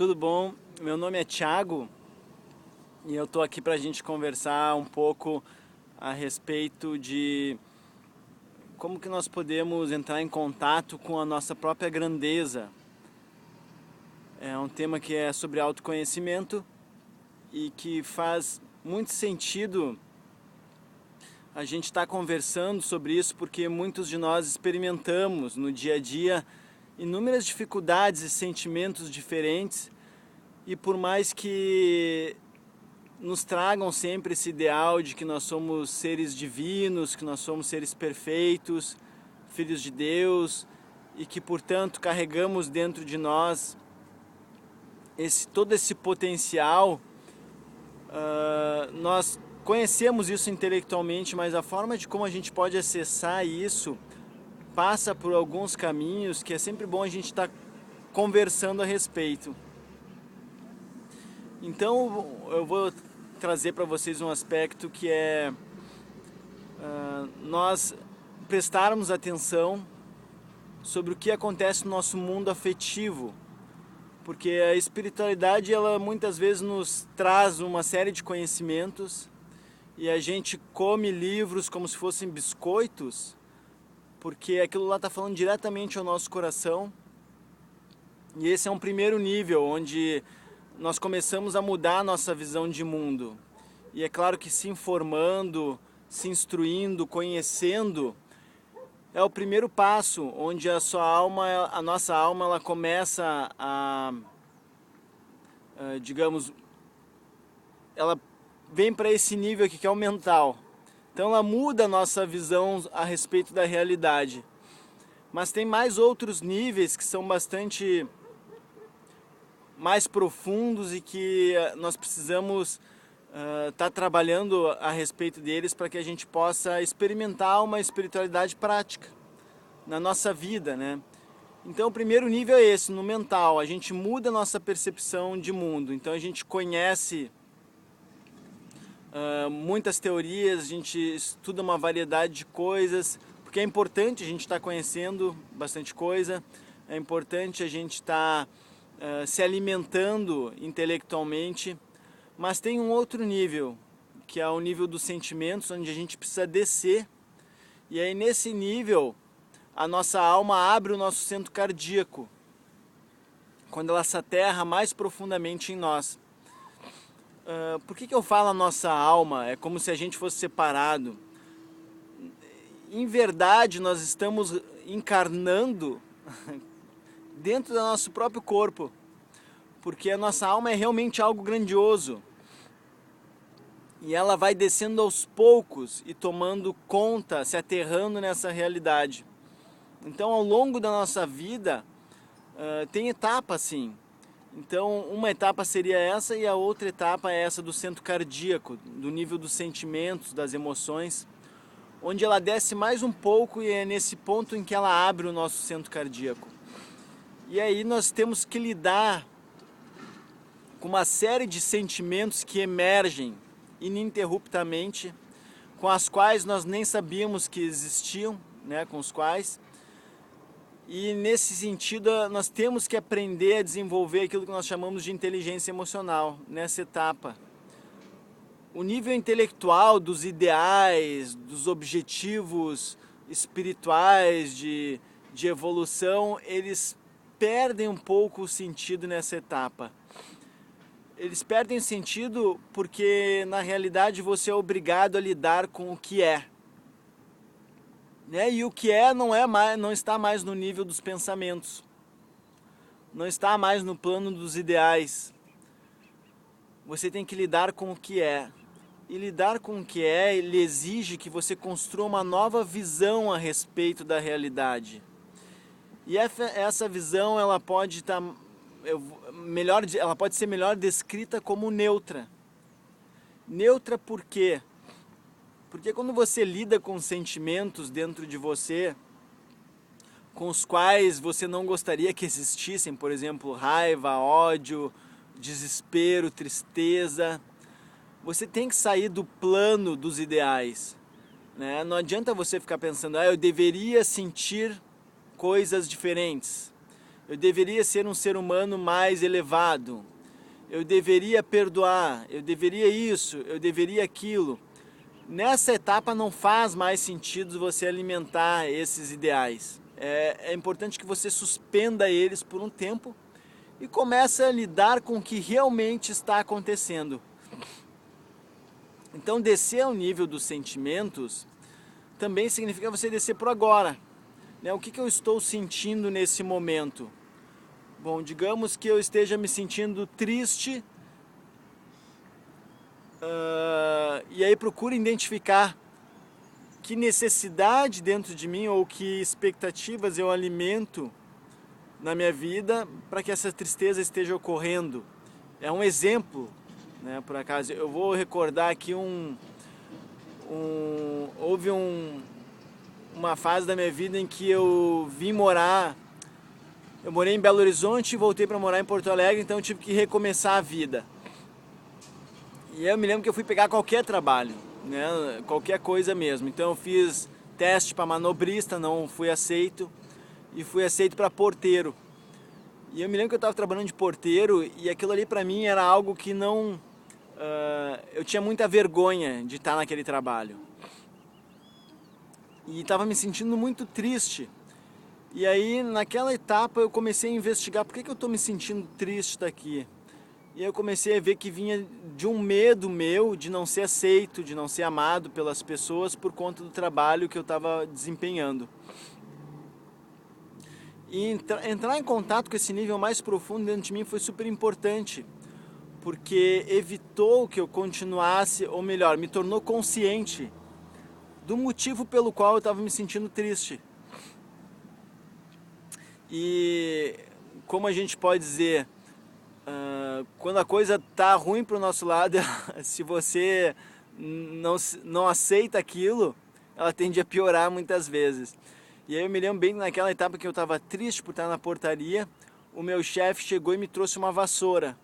tudo bom? Meu nome é Thiago e eu tô aqui para a gente conversar um pouco a respeito de como que nós podemos entrar em contato com a nossa própria grandeza. É um tema que é sobre autoconhecimento e que faz muito sentido a gente estar conversando sobre isso porque muitos de nós experimentamos no dia a dia inúmeras dificuldades e sentimentos diferentes, e por mais que nos tragam sempre esse ideal de que nós somos seres divinos, que nós somos seres perfeitos, filhos de Deus, e que portanto carregamos dentro de nós todo esse potencial, nós conhecemos isso intelectualmente, mas a forma de como a gente pode acessar isso passa por alguns caminhos que é sempre bom a gente estar conversando a respeito. Então eu vou trazer para vocês um aspecto que é nós prestarmos atenção sobre o que acontece no nosso mundo afetivo, porque a espiritualidade ela muitas vezes nos traz uma série de conhecimentos e a gente come livros como se fossem biscoitos, porque aquilo lá está falando diretamente ao nosso coração. E esse é um primeiro nível, onde nós começamos a mudar a nossa visão de mundo. E é claro que se informando, se instruindo, conhecendo, é o primeiro passo, onde a nossa alma, ela começa digamos, ela vem para esse nível aqui que é o mental. Então ela muda a nossa visão a respeito da realidade. Mas tem mais outros níveis que são bastante mais profundos e que nós precisamos estar trabalhando a respeito deles para que a gente possa experimentar uma espiritualidade prática na nossa vida, né? Então o primeiro nível é esse, no mental. A gente muda a nossa percepção de mundo. Então a gente conhece muitas teorias, a gente estuda uma variedade de coisas, porque é importante a gente estar conhecendo bastante coisa, é importante a gente estar se alimentando intelectualmente, mas tem um outro nível, que é o nível dos sentimentos, onde a gente precisa descer, e aí nesse nível a nossa alma abre o nosso centro cardíaco, quando ela se aterra mais profundamente em nós. Por que eu falo a nossa alma? É como se a gente fosse separado. Em verdade, nós estamos encarnando dentro do nosso próprio corpo, porque a nossa alma é realmente algo grandioso. E ela vai descendo aos poucos e tomando conta, se aterrando nessa realidade. Então, ao longo da nossa vida, tem etapas, sim. Então, uma etapa seria essa e a outra etapa é essa do centro cardíaco, do nível dos sentimentos, das emoções, onde ela desce mais um pouco e é nesse ponto em que ela abre o nosso centro cardíaco. E aí nós temos que lidar com uma série de sentimentos que emergem ininterruptamente, com as quais nós nem sabíamos que existiam, né, com os quais. E nesse sentido, nós temos que aprender a desenvolver aquilo que nós chamamos de inteligência emocional, nessa etapa. O nível intelectual dos ideais, dos objetivos espirituais, de evolução, eles perdem um pouco o sentido nessa etapa. Eles perdem o sentido porque, na realidade, você é obrigado a lidar com o que é. Né? E o que é não está mais no nível dos pensamentos, não está mais no plano dos ideais. Você tem que lidar com o que é. E lidar com o que é, ele exige que você construa uma nova visão a respeito da realidade. E essa visão ela pode ela pode ser melhor descrita como neutra. Neutra por quê? Porque quando você lida com sentimentos dentro de você, com os quais você não gostaria que existissem, por exemplo, raiva, ódio, desespero, tristeza, você tem que sair do plano dos ideais, né? Não adianta você ficar pensando, eu deveria sentir coisas diferentes, eu deveria ser um ser humano mais elevado, eu deveria perdoar, eu deveria isso, eu deveria aquilo. Nessa etapa não faz mais sentido você alimentar esses ideais. É importante que você suspenda eles por um tempo e comece a lidar com o que realmente está acontecendo. Então, descer ao nível dos sentimentos também significa você descer para o agora. O que eu estou sentindo nesse momento? Bom, digamos que eu esteja me sentindo triste, e aí procure identificar que necessidade dentro de mim ou que expectativas eu alimento na minha vida para que essa tristeza esteja ocorrendo. É um exemplo, né? Por acaso, eu vou recordar aqui houve uma fase da minha vida em que eu morei em Belo Horizonte e voltei para morar em Porto Alegre, então eu tive que recomeçar a vida. E eu me lembro que eu fui pegar qualquer trabalho, né? Qualquer coisa mesmo. Então eu fiz teste para manobrista, não fui aceito, e fui aceito para porteiro. E eu me lembro que eu estava trabalhando de porteiro e aquilo ali para mim era algo que não... eu tinha muita vergonha de estar naquele trabalho. E estava me sentindo muito triste. E aí naquela etapa eu comecei a investigar por que eu estou me sentindo triste daqui. E eu comecei a ver que vinha de um medo meu de não ser aceito, de não ser amado pelas pessoas por conta do trabalho que eu estava desempenhando. E entrar em contato com esse nível mais profundo dentro de mim foi super importante, porque evitou que eu continuasse, ou melhor, me tornou consciente do motivo pelo qual eu estava me sentindo triste. E como a gente pode dizer, quando a coisa está ruim para o nosso lado, se você não aceita aquilo, ela tende a piorar muitas vezes. E aí eu me lembro bem naquela etapa que eu estava triste por estar na portaria, o meu chefe chegou e me trouxe uma vassoura.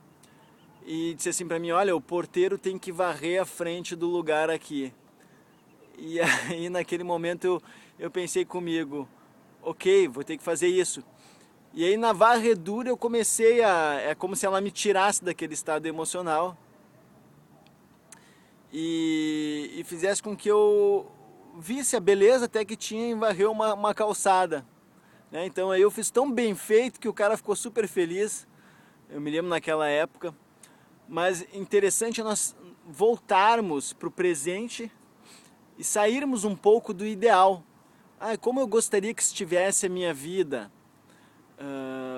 E disse assim para mim, olha, o porteiro tem que varrer a frente do lugar aqui. E aí naquele momento eu pensei comigo, ok, vou ter que fazer isso. E aí na varredura eu comecei é como se ela me tirasse daquele estado emocional e fizesse com que eu visse a beleza até que tinha em varrer uma calçada, né? Então aí eu fiz tão bem feito que o cara ficou super feliz, eu me lembro naquela época. Mas interessante é nós voltarmos para o presente e sairmos um pouco do ideal. Como eu gostaria que estivesse a minha vida.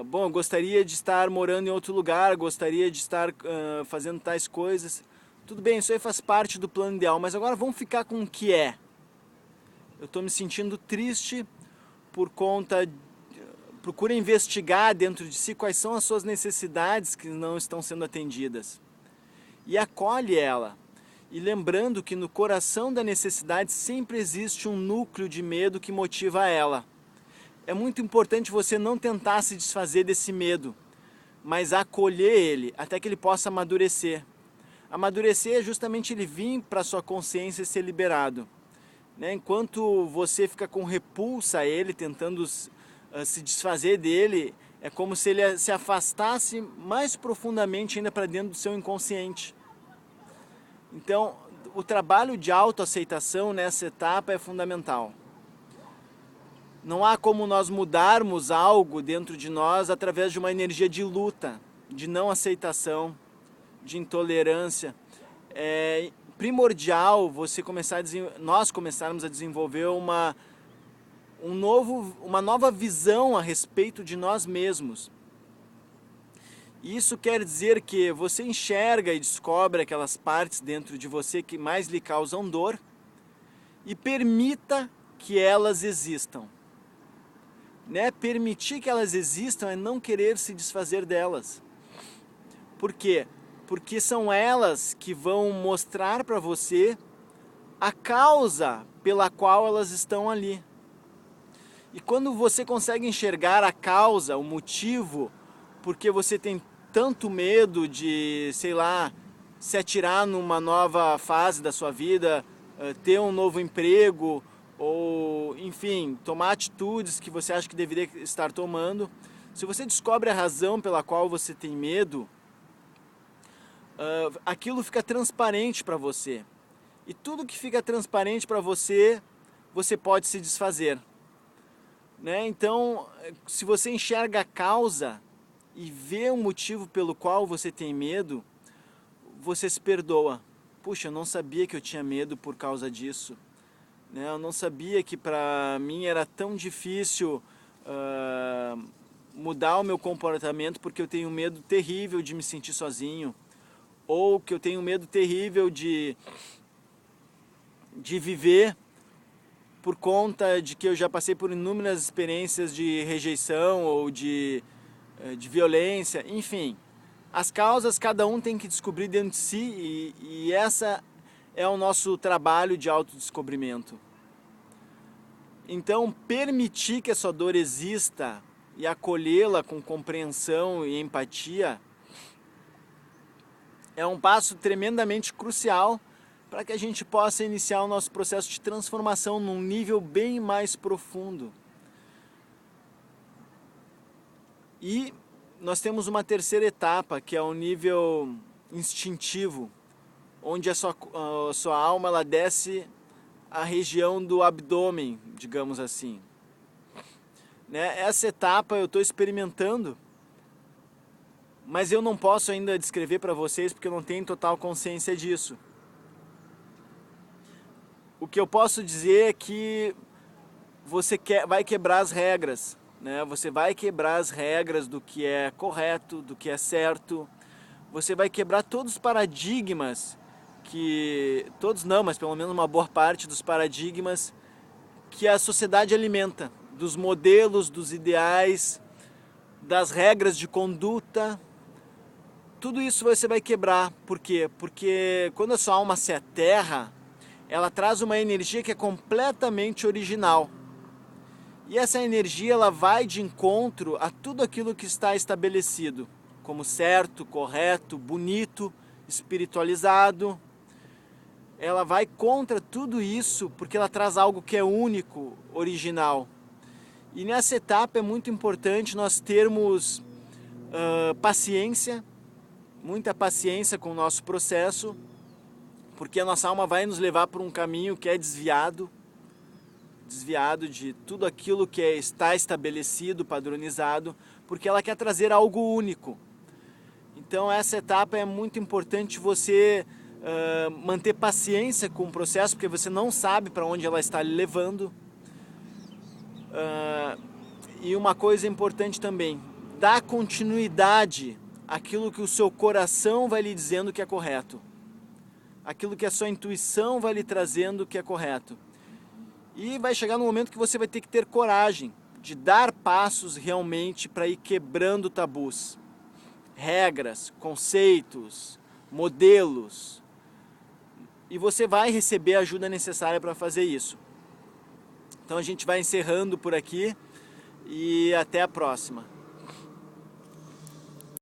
Bom, eu gostaria de estar morando em outro lugar, gostaria de estar fazendo tais coisas. Tudo bem, isso aí faz parte do plano ideal, mas agora vamos ficar com o que é. Eu estou me sentindo triste por conta... Procura investigar dentro de si quais são as suas necessidades que não estão sendo atendidas. E acolhe ela. E lembrando que no coração da necessidade sempre existe um núcleo de medo que motiva ela. É muito importante você não tentar se desfazer desse medo, mas acolher ele até que ele possa amadurecer. Amadurecer é justamente ele vir para a sua consciência e ser liberado, né? Enquanto você fica com repulsa a ele, tentando se desfazer dele, é como se ele se afastasse mais profundamente ainda para dentro do seu inconsciente. Então, o trabalho de autoaceitação nessa etapa é fundamental. Não há como nós mudarmos algo dentro de nós através de uma energia de luta, de não aceitação, de intolerância. É primordial nós começarmos a desenvolver uma nova visão a respeito de nós mesmos. Isso quer dizer que você enxerga e descobre aquelas partes dentro de você que mais lhe causam dor e permita que elas existam. Né? Permitir que elas existam é não querer se desfazer delas. Por quê? Porque são elas que vão mostrar para você a causa pela qual elas estão ali. E quando você consegue enxergar a causa, o motivo, porque você tem tanto medo de, sei lá, se atirar numa nova fase da sua vida, ter um novo emprego, ou, enfim, tomar atitudes que você acha que deveria estar tomando, Se você descobre a razão pela qual você tem medo, aquilo fica transparente para você. E tudo que fica transparente para você, você pode se desfazer. Né? Então, se você enxerga a causa e vê o motivo pelo qual você tem medo, você se perdoa. Puxa, eu não sabia que eu tinha medo por causa disso. Né? Eu não sabia que para mim era tão difícil mudar o meu comportamento porque eu tenho medo terrível de me sentir sozinho. Ou que eu tenho medo terrível de viver por conta de que eu já passei por inúmeras experiências de rejeição ou de violência, enfim. As causas cada um tem que descobrir dentro de si e essa é o nosso trabalho de autodescobrimento. Então, permitir que a sua dor exista e acolhê-la com compreensão e empatia é um passo tremendamente crucial para que a gente possa iniciar o nosso processo de transformação num nível bem mais profundo. E nós temos uma terceira etapa, que é o nível instintivo, onde a sua alma ela desce a região do abdômen, digamos assim. Né? Essa etapa eu estou experimentando, mas eu não posso ainda descrever para vocês porque eu não tenho total consciência disso. O que eu posso dizer é que você vai quebrar as regras, né? Você vai quebrar as regras do que é correto, do que é certo. Você vai quebrar todos os paradigmas todos não, mas pelo menos uma boa parte dos paradigmas que a sociedade alimenta, dos modelos, dos ideais, das regras de conduta. Tudo isso você vai quebrar. Por quê? Porque quando a sua alma se aterra, ela traz uma energia que é completamente original. E essa energia ela vai de encontro a tudo aquilo que está estabelecido, como certo, correto, bonito, espiritualizado. Ela vai contra tudo isso porque ela traz algo que é único, original. E nessa etapa é muito importante nós termos paciência, muita paciência com o nosso processo, porque a nossa alma vai nos levar por um caminho que é desviado de tudo aquilo que está estabelecido, padronizado, porque ela quer trazer algo único. Então essa etapa é muito importante você manter paciência com o processo, porque você não sabe para onde ela está lhe levando. E uma coisa importante também, dar continuidade àquilo que o seu coração vai lhe dizendo que é correto. Aquilo que a sua intuição vai lhe trazendo que é correto. E vai chegar no momento que você vai ter que ter coragem de dar passos realmente para ir quebrando tabus, regras, conceitos, modelos. E você vai receber a ajuda necessária para fazer isso. Então a gente vai encerrando por aqui e até a próxima.